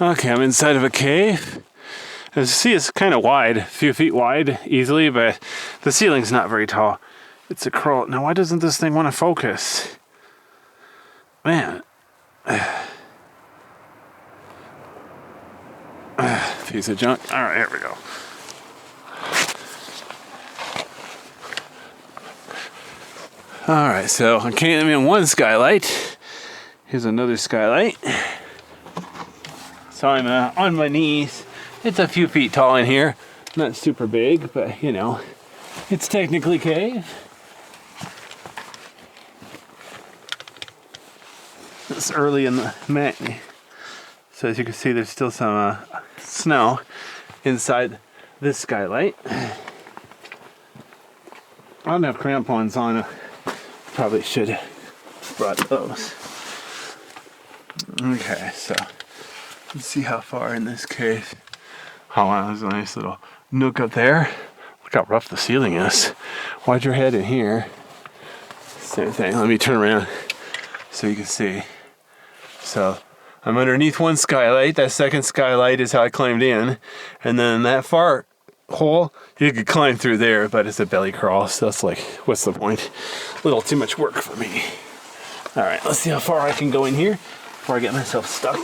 Okay, I'm inside of a cave. As you see, it's kind of wide, a few feet wide easily, but the ceiling's not very tall. It's a crawl. Now, why doesn't this thing want to focus? Man. Piece of junk. All right, here we go. All right, so I came in one skylight. Here's another skylight. So I'm on my knees. It's a few feet tall in here. Not super big, but you know, it's technically cave. It's early in the matinee. So as you can see, there's still some snow inside this skylight. I don't have crampons on. Probably should have brought those. Okay, so let's see how far in this cave. Oh wow, there's a nice little nook up there. Look how rough the ceiling is. Why'd your head in here? Same thing. Let me turn around so you can see. So I'm underneath one skylight. That second skylight is how I climbed in. And then that far hole, you could climb through there, but it's a belly crawl, so that's like, what's the point? A little too much work for me. All right, let's see how far I can go in here before I get myself stuck.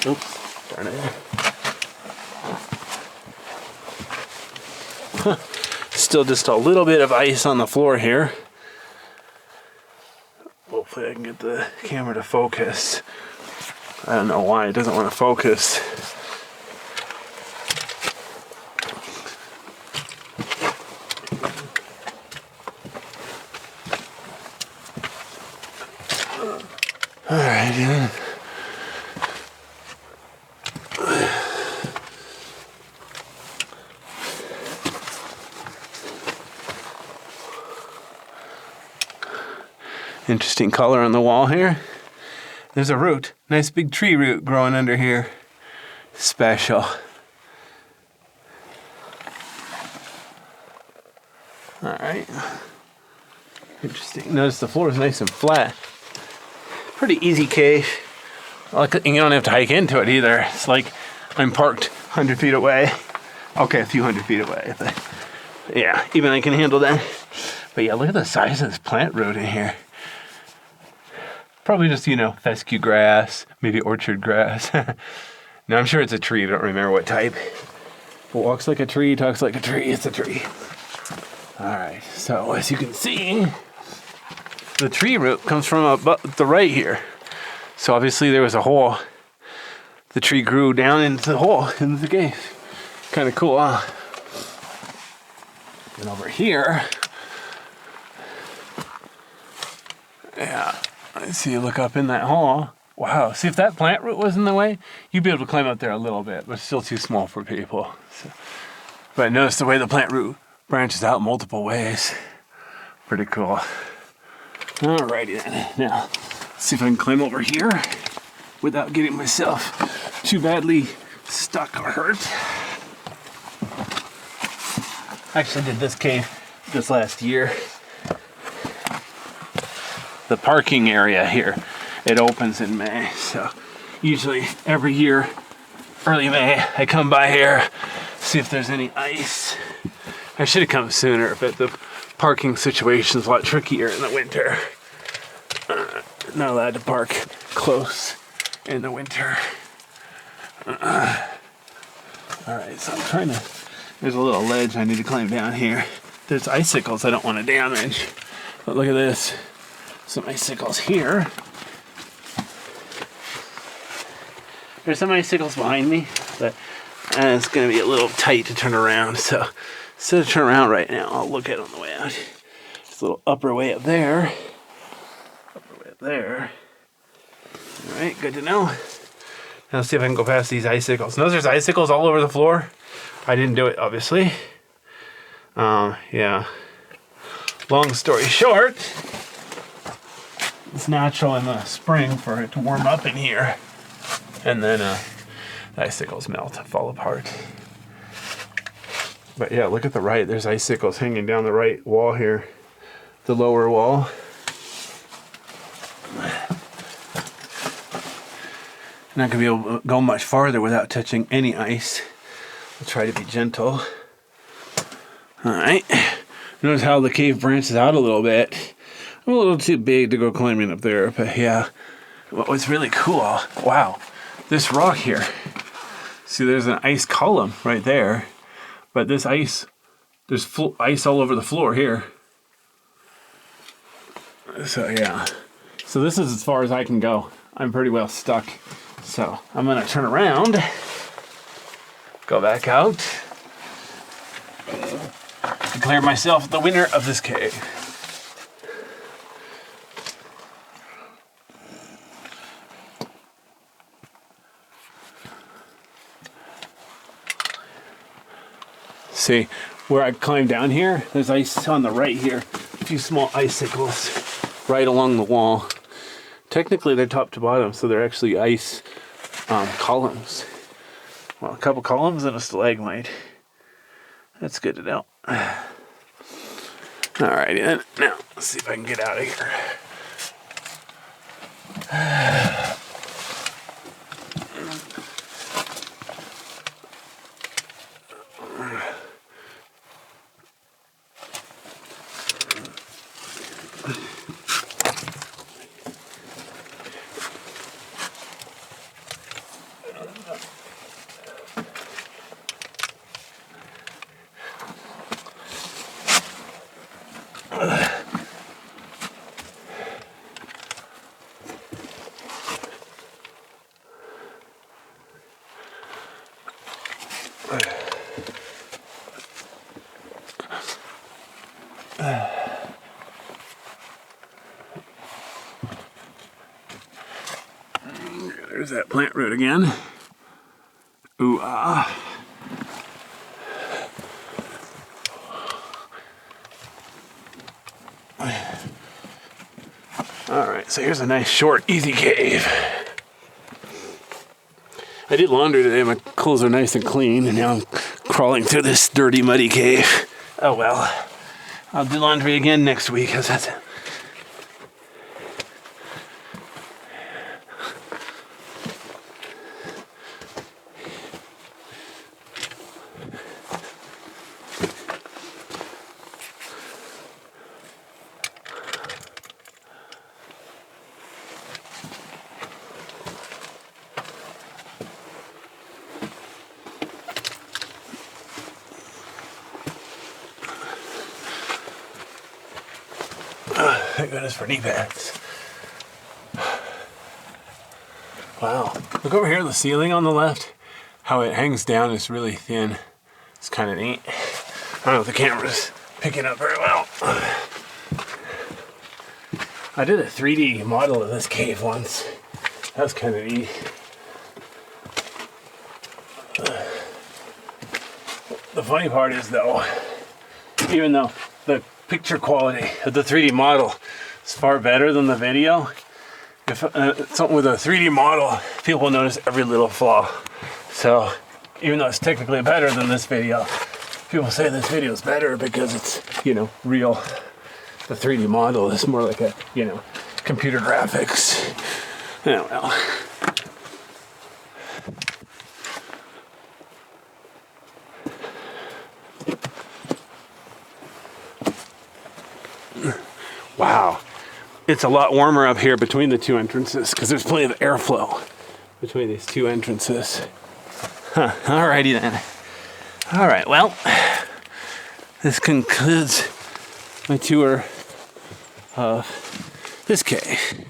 Oops, darn it. Still just a little bit of ice on the floor here. Hopefully I can get the camera to focus. I don't know why it doesn't want to focus. All right, yeah. Interesting color on the wall here. There's a root, nice big tree root growing under here. Special. All right. Interesting. Notice the floor is nice and flat. Pretty easy cave. You don't have to hike into it either. It's like I'm parked 100 feet away. Okay, a few hundred feet away. But yeah, even I can handle that. But yeah, look at the size of this plant root in here. Probably just, you know, fescue grass, maybe orchard grass. No, I'm sure it's a tree. I don't remember what type. It walks like a tree, talks like a tree. It's a tree. All right, so as you can see, the tree root comes from about the right here. So obviously there was a hole. The tree grew down into the hole in the cave. Kind of cool, huh? And over here, yeah, I see you look up in that hole. Wow, see if that plant root was in the way, you'd be able to climb up there a little bit, but it's still too small for people. So, but notice the way the plant root branches out multiple ways. Pretty cool. Alrighty then. Now, let's see if I can climb over here without getting myself too badly stuck or hurt. I actually did this cave this last year. The parking area here, it opens in May. So usually every year, early May, I come by here, see if there's any ice. I should have come sooner, but the parking situation is a lot trickier in the winter. Not allowed to park close in the winter. All right, so I'm trying to, there's a little ledge I need to climb down here. There's icicles I don't want to damage. But look at this, some icicles here. There's some icicles behind me, but it's gonna be a little tight to turn around. So instead of turn around right now, I'll look at it on the way out. There's a little upper way up there. There. All right, good to know. Now let's see if I can go past these icicles. Notice there's icicles all over the floor. I didn't do it, obviously. Yeah. Long story short, it's natural in the spring for it to warm up in here. And then the icicles melt, fall apart. But yeah, look at the right. There's icicles hanging down the right wall here. The lower wall. not going to be able to go much farther without touching any ice. I'll try to be gentle. Alright. Notice how the cave branches out a little bit. I'm a little too big to go climbing up there, but yeah. What's really cool, wow, this rock here. See, there's an ice column right there, but this ice, there's ice all over the floor here. So yeah, so this is as far as I can go. I'm pretty well stuck. So I'm gonna turn around, go back out, declare myself the winner of this cave. See, where I climbed down here, there's ice on the right here. A few small icicles right along the wall. Technically, they're top to bottom, so they're actually ice columns. Well, a couple columns and a stalagmite. That's good to know. Alrighty then. Now, let's see if I can get out of here. There's that plant root again. Ooh, ah. Alright, so here's a nice, short, easy cave. I did laundry today, my clothes are nice and clean, and now I'm crawling through this dirty, muddy cave. Oh well. I'll do laundry again next week, because that's it. Thank goodness for knee pads. Wow. Look over here, the ceiling on the left. How it hangs down is really thin. It's kind of neat. I don't know if the camera's picking up very well. I did a 3D model of this cave once. That was kind of neat. The funny part is though, even though the picture quality of the 3D model is far better than the video, if something with a 3D model, people will notice every little flaw. So even though it's technically better than this video, people say this video is better because it's, you know, real. The 3D model is more like a, you know, computer graphics. Yeah, well. Wow, it's a lot warmer up here between the two entrances because there's plenty of airflow between these two entrances. Huh, alrighty then. Alright, well, this concludes my tour of this cave.